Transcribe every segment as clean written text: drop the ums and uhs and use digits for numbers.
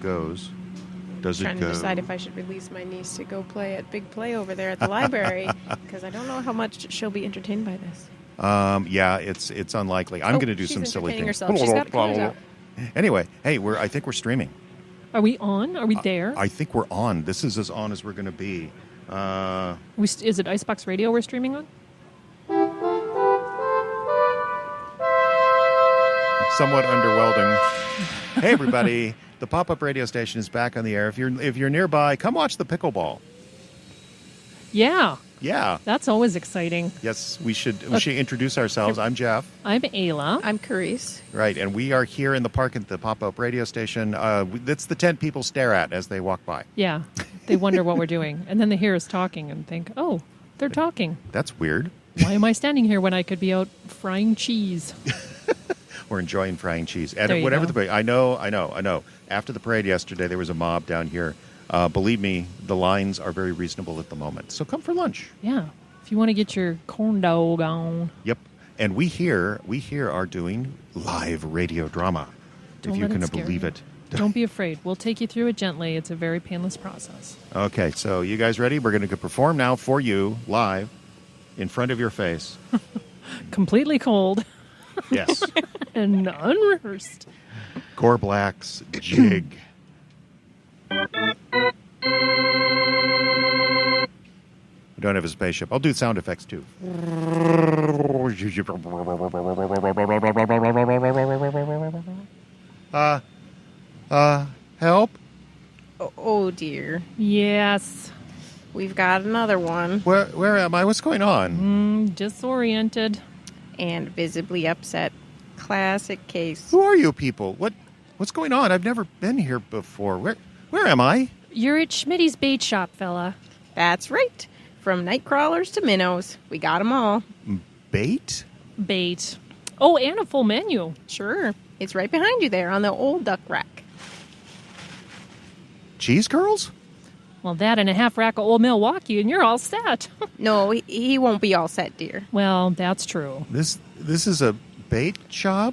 goes. Does it go? Trying to decide if I should release my niece to go play at Big Play over there at the library, because I don't know how much she'll be entertained by this. Yeah, it's unlikely. I'm going to do some silly things. Herself. She's got clothes out. Anyway, hey, I think we're streaming. Are we on? Are we there? I think we're on. This is as on as we're going to be. Is it Icebox Radio we're streaming on? Somewhat underwhelming. Hey, everybody. The pop-up radio station is back on the air. If you're nearby, come watch the pickleball. Yeah. Yeah. That's always exciting. Yes, we should introduce ourselves. I'm Jeff. I'm Ayla. I'm Carice. Right, and we are here in the park at the pop-up radio station. That's the tent people stare at as they walk by. Yeah. They wonder what we're doing. And then they hear us talking and think, oh, they're talking. That's weird. Why am I standing here when I could be out frying cheese? We're enjoying frying cheese. There And you whatever go. the parade. I know. After the parade yesterday, there was a mob down here. Believe me, the lines are very reasonable at the moment. So come for lunch. Yeah. If you want to get your corn dog on. Yep. And we here are doing live radio drama. Don't if you let it can scare believe you. it. Don't be afraid. We'll take you through it gently. It's a very painless process. Okay, so you guys ready? We're going to perform now for you live in front of your face. Completely cold Yes. and unrehearsed. Core Black's Jig. We don't have a spaceship. I'll do sound effects too. Help? Oh, dear. Yes. We've got another one. Where am I? What's going on? Disoriented. And visibly upset. Classic case. Who are you people? What's going on? I've never been here before. Where am I? You're at Schmitty's bait shop, fella. That's right. From night crawlers to minnows. We got 'em all. Bait? Bait. Oh, and a full menu. Sure. It's right behind you there on the old duck rack. Cheese curls? Well, that and a half rack of Old Milwaukee, and you're all set. No, he won't be all set, dear. Well, that's true. This is a bait shop?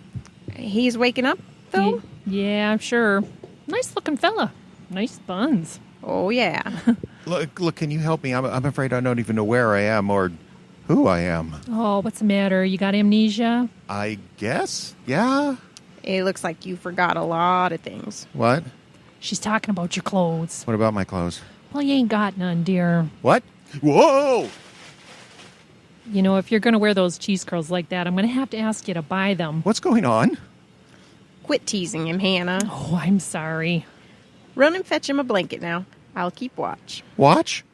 He's waking up, though? Yeah, sure. Nice looking fella. Nice buns. Oh, yeah. Look, can you help me? I'm afraid I don't even know where I am or who I am. Oh, what's the matter? You got amnesia? I guess? Yeah? It looks like you forgot a lot of things. What? She's talking about your clothes. What about my clothes? Well, you ain't got none, dear. What? Whoa! You know, if you're going to wear those cheese curls like that, I'm going to have to ask you to buy them. What's going on? Quit teasing him, Hannah. Oh, I'm sorry. Run and fetch him a blanket now. I'll keep watch. Watch?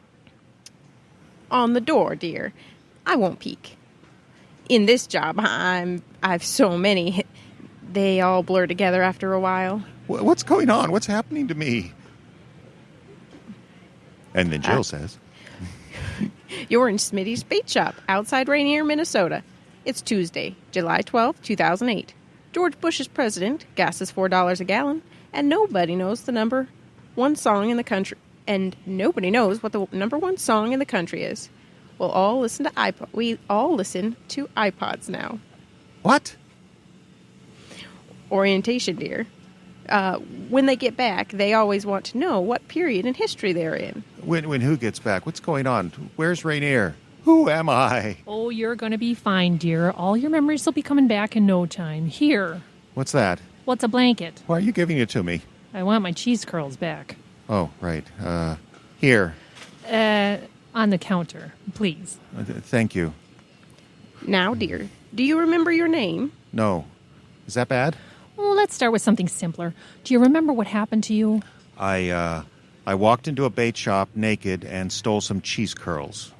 On the door, dear. I won't peek. In this job, I've so many. They all blur together after a while. What's going on? What's happening to me? And then Jill says, You're in Smitty's Bait Shop outside Rainier, Minnesota. It's Tuesday, July 12th, 2008. George Bush is president, gas is $4 a gallon, and nobody knows the number one song in the country. And nobody knows what the number one song in the country is. We all listen to iPods now. What? Orientation, dear. When they get back, they always want to know what period in history they're in. When who gets back? What's going on? Where's Rainier? Who am I? Oh, you're going to be fine, dear. All your memories will be coming back in no time. Here. What's that? What's a blanket? Why are you giving it to me? I want my cheese curls back. Oh, right. Here. On the counter, please. Thank you. Now, dear, do you remember your name? No. Is that bad? Well, let's start with something simpler. Do you remember what happened to you? I walked into a bait shop naked and stole some cheese curls.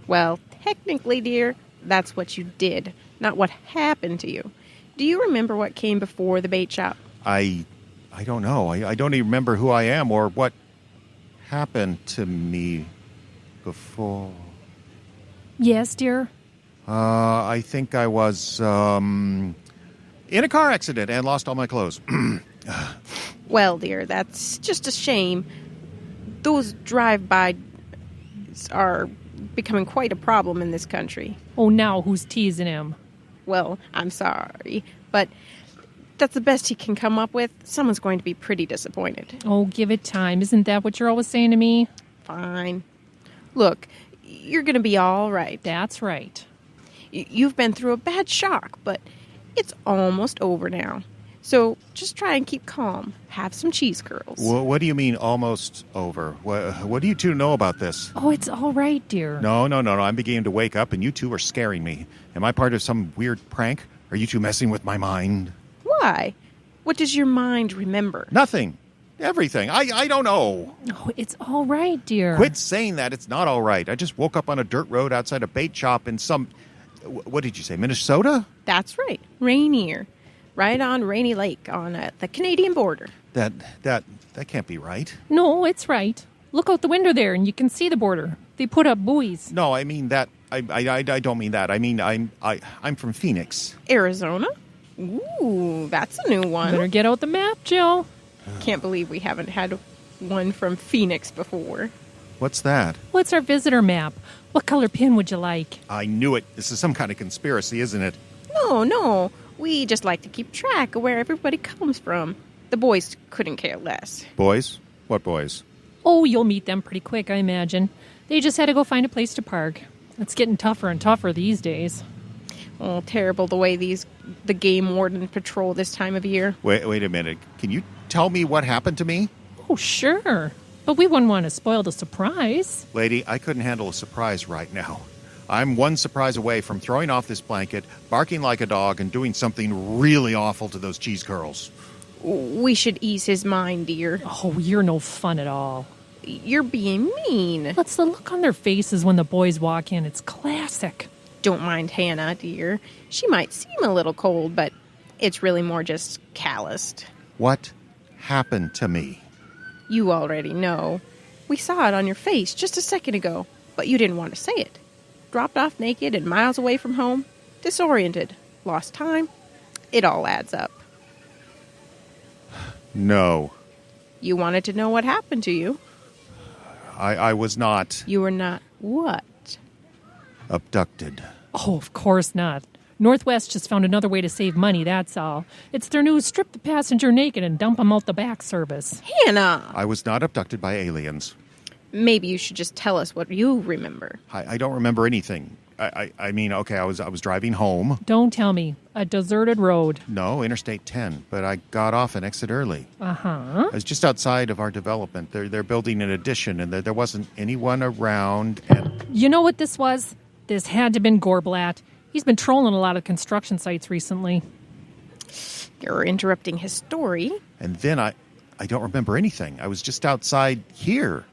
Well, technically, dear, that's what you did, not what happened to you. Do you remember what came before the bait shop? I don't know. I don't even remember who I am or what happened to me before. Yes, dear? I think I was in a car accident and lost all my clothes. Well, dear, that's just a shame. Those drive-bys are becoming quite a problem in this country. Oh, now who's teasing him? Well, I'm sorry, but that's the best he can come up with, someone's going to be pretty disappointed. Oh, give it time. Isn't that what you're always saying to me? Fine. Look, you're going to be all right. That's right. You've been through a bad shock, but it's almost over now. So just try and keep calm. Have some cheese curls. What do you mean almost over? What do you two know about this? Oh, it's all right, dear. No. I'm beginning to wake up, and you two are scaring me. Am I part of some weird prank? Are you two messing with my mind? Why? What does your mind remember? Nothing. Everything. I don't know. Oh, it's all right, dear. Quit saying that. It's not all right. I just woke up on a dirt road outside a bait shop in some... What did you say, Minnesota? That's right. Rainier. Right on Rainy Lake on the Canadian border. That can't be right. No, it's right. Look out the window there, and you can see the border. They put up buoys. No, I mean that. I don't mean that. I mean I'm from Phoenix. Arizona? Ooh, that's a new one. Better get out the map, Jill. Can't believe we haven't had one from Phoenix before. What's that? What's our visitor map? What color pin would you like? I knew it. This is some kind of conspiracy, isn't it? No. We just like to keep track of where everybody comes from. The boys couldn't care less. Boys? What boys? Oh, you'll meet them pretty quick, I imagine. They just had to go find a place to park. It's getting tougher and tougher these days. Oh, terrible the way the game warden patrol this time of year. Wait a minute. Can you tell me what happened to me? Oh, sure. But we wouldn't want to spoil the surprise. Lady, I couldn't handle a surprise right now. I'm one surprise away from throwing off this blanket, barking like a dog, and doing something really awful to those cheese curls. We should ease his mind, dear. Oh, you're no fun at all. You're being mean. What's the look on their faces when the boys walk in? It's classic. Don't mind Hannah, dear. She might seem a little cold, but it's really more just calloused. What happened to me? You already know. We saw it on your face just a second ago, but you didn't want to say it. Dropped off naked and miles away from home, disoriented, lost time. It all adds up. No. You wanted to know what happened to you. I was not You were not what? abducted. Oh, of course not. Northwest just found another way to save money, that's all. It's their new strip the passenger naked and dump 'em out the back service. Hannah! I was not abducted by aliens. Maybe you should just tell us what you remember. I don't remember anything. I mean, okay, I was driving home. Don't tell me. A deserted road. No, Interstate 10, but I got off an exit early. Uh-huh. I was just outside of our development. They're building an addition, and there wasn't anyone around. And You know what this was? This had to have been Gorblatt. He's been trolling a lot of construction sites recently. You're interrupting his story. and then I don't remember anything. I was just outside here.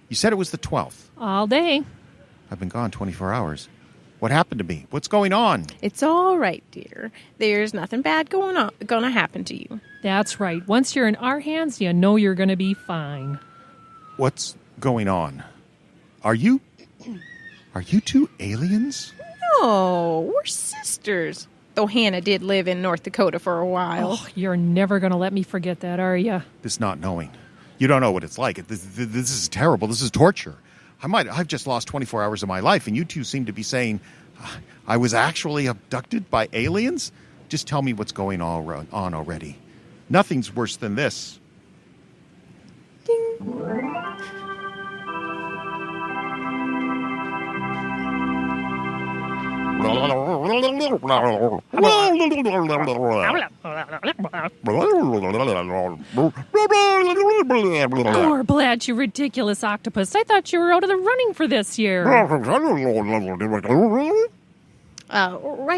You said it was the 12th. All day. I've been gone 24 hours. What happened to me? What's going on? It's all right, dear. There's nothing bad gonna happen to you. That's right. Once you're in our hands, you know you're going to be fine. What's going on? Are you two aliens? No, we're sisters. Though Hannah did live in North Dakota for a while. Oh, you're never going to let me forget that, are you? This not knowing. You don't know what it's like. This is terrible. This is torture. I've just lost 24 hours of my life, and you two seem to be saying I was actually abducted by aliens? Just tell me what's going on already. Nothing's worse than this. Gorblatt, you ridiculous octopus. I thought you were out of the running for this year. Right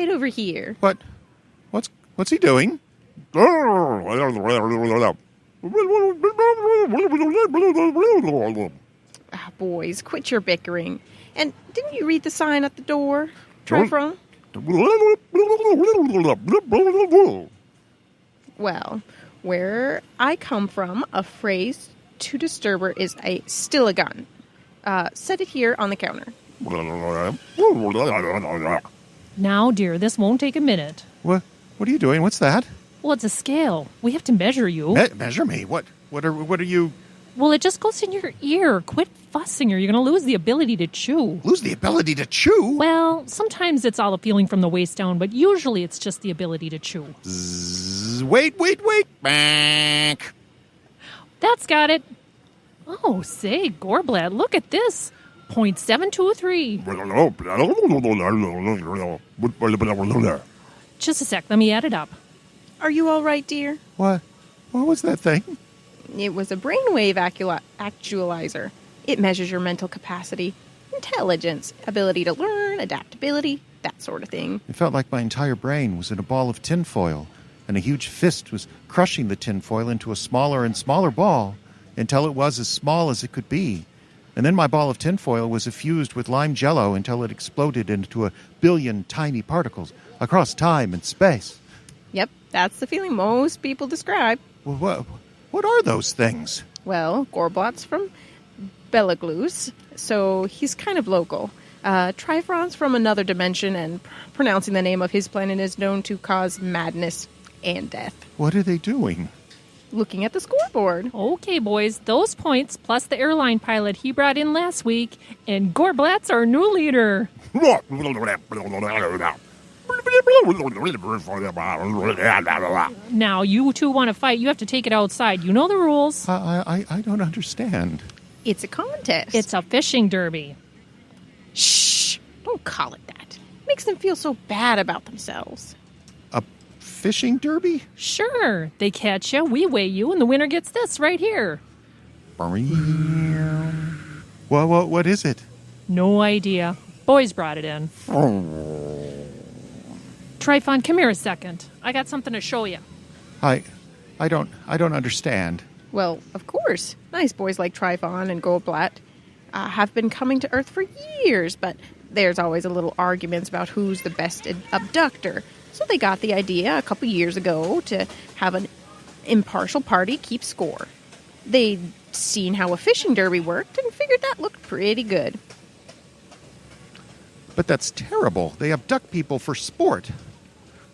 over here. What's he doing? Boys, quit your bickering. And didn't you read the sign at the door? Try from? Well, where I come from, a phrase to disturber is still a gun. Set it here on the counter. Now, dear, this won't take a minute. What are you doing? What's that? Well, it's a scale. We have to measure you. Measure me? What are you? Well, it just goes in your ear. Quit fussing or you're going to lose the ability to chew. Lose the ability to chew? Well, sometimes it's all a feeling from the waist down, but usually it's just the ability to chew. Zzz, is wait. Bank. That's got it. Oh, say, Gorblat, look at this. 0.723. Just a sec, let me add it up. Are you all right, dear? What was that thing? It was a brainwave actualizer. It measures your mental capacity, intelligence, ability to learn, adaptability, that sort of thing. It felt like my entire brain was in a ball of tinfoil, and a huge fist was crushing the tinfoil into a smaller and smaller ball until it was as small as it could be. And then my ball of tinfoil was effused with lime jello until it exploded into 1 billion tiny particles across time and space. Yep, that's the feeling most people describe. Well, what are those things? Well, Gorblat's from Betelgeuse, so he's kind of local. Trifron's from another dimension, and pronouncing the name of his planet is known to cause madness and death. What are they doing? Looking at the scoreboard. Okay, boys, those points plus the airline pilot he brought in last week, and Gorblat's our new leader. Now, you two want to fight, you have to take it outside. You know the rules. I don't understand. It's a contest. It's a fishing derby. Shh! Don't call it that. Makes them feel so bad about themselves. A fishing derby? Sure, they catch you, we weigh you, and the winner gets this right here. Well, what is it? No idea. Boys brought it in. Trifon, come here a second. I got something to show you. I don't understand. Well, of course. Nice boys like Trifon and Goldblatt have been coming to Earth for years, but there's always a little arguments about who's the best abductor. So they got the idea a couple years ago to have an impartial party keep score. They'd seen how a fishing derby worked and figured that looked pretty good. But that's terrible. They abduct people for sport.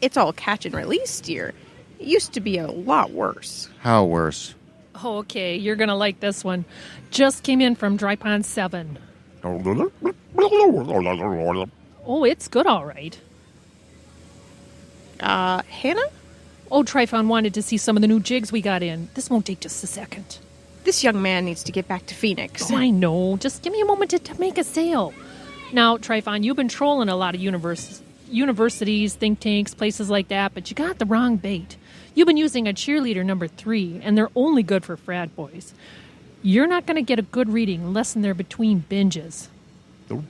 It's all catch and release, dear. It used to be a lot worse. How worse? Oh, okay, you're going to like this one. Just came in from Dry Pond 7. Oh, it's good, all right. Hannah? Oh, Trifon wanted to see some of the new jigs we got in. This won't take just a second. This young man needs to get back to Phoenix. Oh, I know. Just give me a moment to make a sale. Now, Trifon, you've been trolling a lot of universities, think tanks, places like that, but you got the wrong bait. You've been using a cheerleader number 3, and they're only good for frat boys. You're not going to get a good reading unless they're between binges. Oh,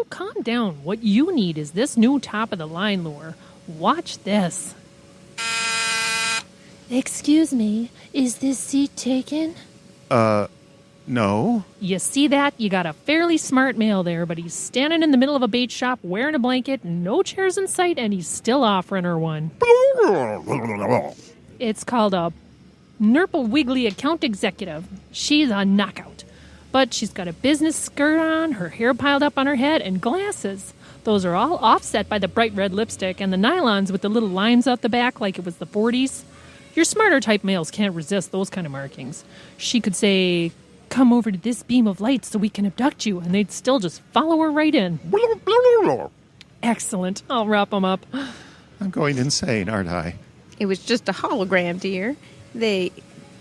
calm down. What you need is this new top-of-the-line lure. Watch this. Excuse me, is this seat taken? No. You see that? You got a fairly smart male there, but he's standing in the middle of a bait shop wearing a blanket, no chairs in sight, and he's still offering her one. It's called a Nurple Wiggly account executive. She's a knockout. But she's got a business skirt on, her hair piled up on her head, and glasses. Those are all offset by the bright red lipstick and the nylons with the little lines out the back like it was the 40s. Your smarter type males can't resist those kind of markings. She could say, "Come over to this beam of light so we can abduct you," and they'd still just follow her right in. Excellent. I'll wrap them up. I'm going insane, aren't I? It was just a hologram, dear. They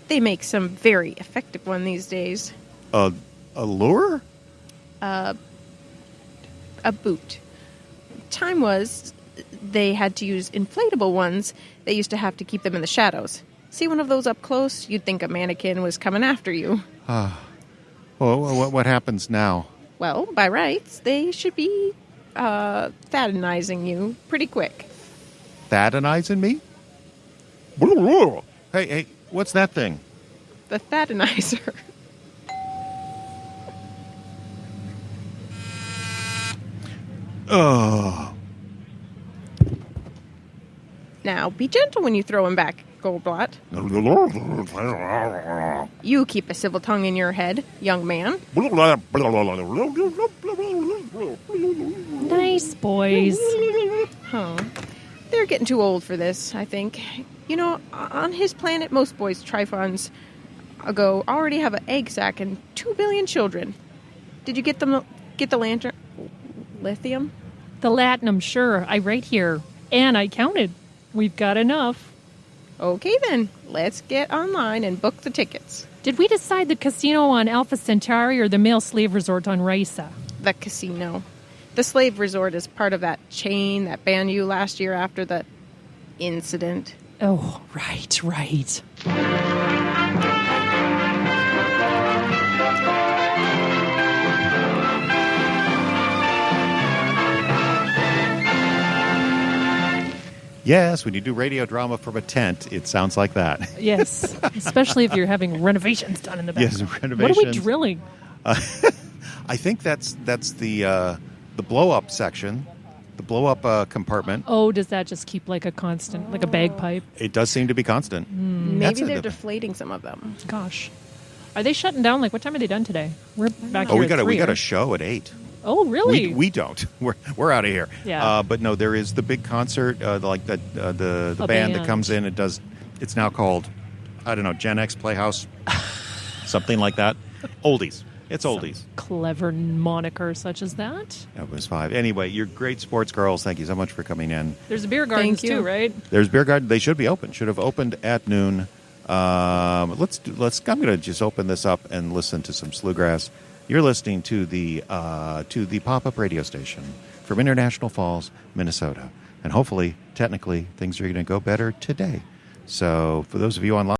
make some very effective one these days. A lure? A boot. Time was they had to use inflatable ones. They used to have to keep them in the shadows. See one of those up close, you'd think a mannequin was coming after you. Well, what happens now? Well, by rights, they should be thatanizing you pretty quick. Thatanizing me? Hey, what's that thing? The thatanizer. Oh. Now, be gentle when you throw him back, Goldblatt. You keep a civil tongue in your head, young man. Nice boys. Huh. They're getting too old for this, I think. You know, on his planet, most boys Trifons ago already have an egg sac and 2 billion children. Did you get the lantern? Lithium? The latinum, sure. I write here. And I counted. We've got enough. Okay, then. Let's get online and book the tickets. Did we decide the casino on Alpha Centauri or the male slave resort on Risa? The casino. The slave resort is part of that chain that banned you last year after the incident. Oh, right. Yes, when you do radio drama from a tent, it sounds like that. Yes, especially if you're having renovations done in the Yes, background. What are we renovations. drilling? I think that's the blow up section, the blow up compartment. Oh, does that just keep like a constant, like a bagpipe? It does seem to be constant. Maybe they're deflating some of them. Gosh. Are they shutting down? Like, what time are they done today? We're back Oh, here we at got 3, a right? show at 8. Oh, really? We don't. We're out of here. Yeah. But no, there is the big concert, like the A band that band. comes in. It does. It's now called, I don't know, Gen X Playhouse, something like that. Oldies. It's oldies. Clever moniker such as that. That was 5. Anyway, you're great sports girls. Thank you so much for coming in. There's a beer gardens Thank you. too, right? There's beer garden. They should be open. Should have opened at noon. Let's. I'm going to just open this up and listen to some Slewgrass. You're listening to the pop-up radio station from International Falls, Minnesota, and hopefully, technically, things are going to go better today. So, for those of you online.